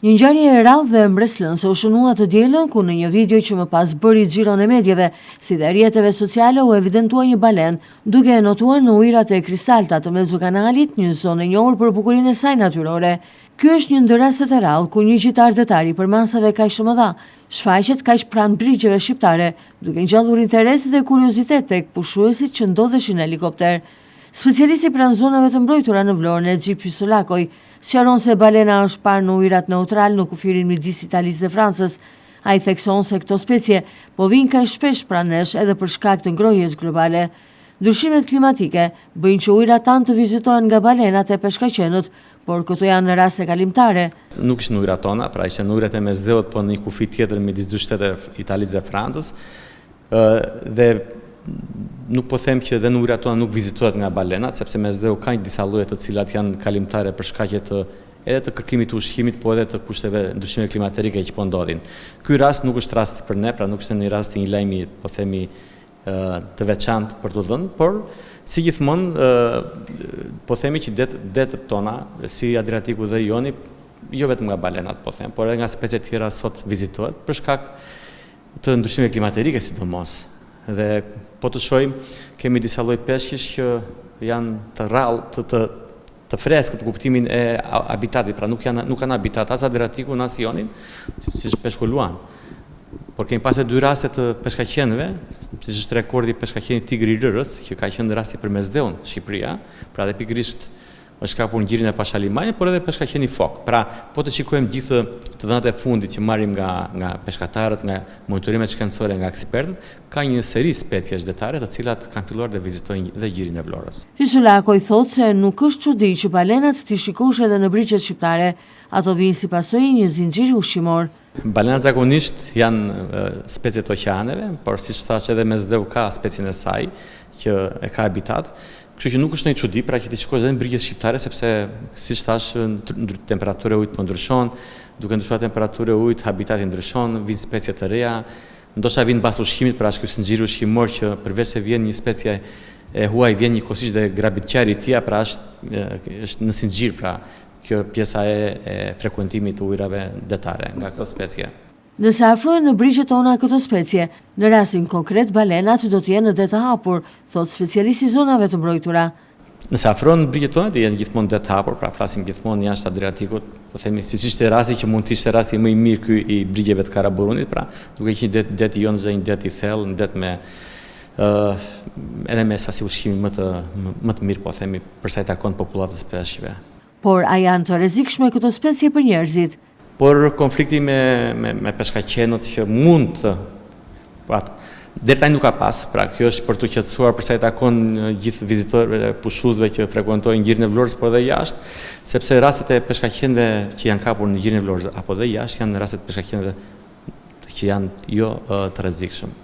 Një ngjarje e rrallë dhe mbreslënse u shënua të dielën ku në një video që më pas bëri xhiron e medjeve, si dhe rrjeteve sociale u evidentua një balen, duke e notuar në ujërat e Kristalta të Mezokanalit, një zonë e njohur për bukurinë e saj natyrore. Ky është një ndër rastet e rrallë ku një gjitar detari për masave kaq të mëdha shfaqet kaq pranë brigjeve shqiptare, duke ngjallur interes dhe kuriozitet tek pushuesit që ndodheshin në helikopter. Specialisti pranë zonave të mbrojtura në Vlorë, Nexhi Pysulakoj, sqaron se balena është parë në ujërat neutral në kufirin midis Italisë dhe Francës. Ai thekson se këto specie po vijnë kaq shpesh pranë nesh edhe për shkak të ngrohjes globale. Ndryshimet klimatike bëjnë që ujërat tanë të vizitohen nga balenat e peshkaqenët, por këto janë në raste kalimtare. Nuk ishte në ujërat tona, pra ishte në ujërat e Mesdheut, po në një kufi tjetër midis dy shtete Italisë dhe Francës. Dhe nuk po them që edhe në ujërat tona nuk vizitohet nga balenat, sepse Mesdheu ka disa lloje të cilat janë kalimtare për shkaqe edhe të kërkimit të ushqimit, po edhe të kushteve ndryshime klimatike që po ndodhin. Ky rast nuk është rast për ne, pra nuk është një rast i një lajmi, po themi, të veçantë për të dhënë, por si gjithmonë po themi që detët tona, si Adriatiku dhe Joni, jo vetëm nga balenat, po them, por edhe nga specie tjera sot vizitohet për shkak të ndryshimeve klimatike sidomos. Dhe po të shohim, kemi disa lloj peshqish që janë të rrallë, të freskët në kuptimin e habitatit, pra nuk kanë habitat as Adriatiku as Jonin, si është peshku luan. Por kemi pasur dy raste të peshkaqenëve, siç është rekordi peshkaqeni tigri i rërës, që ka qenë rasti për Mesdheun, Shqipëria, pra dhe pikërisht është kapur ngjirin e Pashalimajit, por edhe peshkaqeni fok. Pra, po të shikojmë gjithë të dhënat e fundit që marrim nga peshkatarët, nga monitorimet shkencore, nga ekspertët, ka një seri speciesh detare të cilat kanë filluar të vizitojnë dhe gjirin e Vlorës. Pysulakoj thotë se nuk është çudi që balenat të shikosh edhe në brigjet shqiptare, ato vijnë si pasojë një zinxhiri ushqimor. Balenat zakonisht janë speciet oqeaneve, por siç thash edhe Mesdheu ka specin e saj që e ka habitat. Kështu që nuk është ndonjë çudi pra që ti shikosh edhe në brigjet shqiptare, sepse siç thash temperatura e ujit po ndryshon, duke ndryshuar temperatura e ujit, habitati ndryshon, vijnë specie të reja, ndoshta vijnë pas ushqimit, pra është ky zinxhir ushqimor që përveç se vjen një specie e huaj, vjen një kosish dhe grabitqari i tij, pra është në zinxhir, pra kjo pjesa e frekuentimit të ujrave detare nga këto specie. Nëse afrohen në brigjet tona këto specie, në rastin konkret balenat do të jenë në det të hapur, thot specialisti i zonave të mbrojtura. Nëse afrohen në brigjet tona do jenë gjithmonë det të hapur, pra flasim gjithmonë jashtë Adriatikut, po themi siç ishte rasti që mund të ishte rasti më i mirë ky i brigjeve të Karaburunit, pra duke qenë det i Jonës dhe një det i thellë, një det me edhe me sasi ushqimi më të mirë, po themi, për sa i takon popullatës peshqive. Por a janë të rrezikshme këto specie për njerëzit? Por konflikti me peshkaqenët që mund të, deri tani nuk ka pas, pra kjo është për të qetësuar për sa i takon gjithë vizitorëve, pushuesve që frekuentojnë gjirin e Vlorës, por edhe jashtë, sepse rastet e peshkaqenëve që janë kapur në gjirin e Vlorës apo dhe jashtë janë rastet e peshkaqenëve që janë jo të rrezikshëm.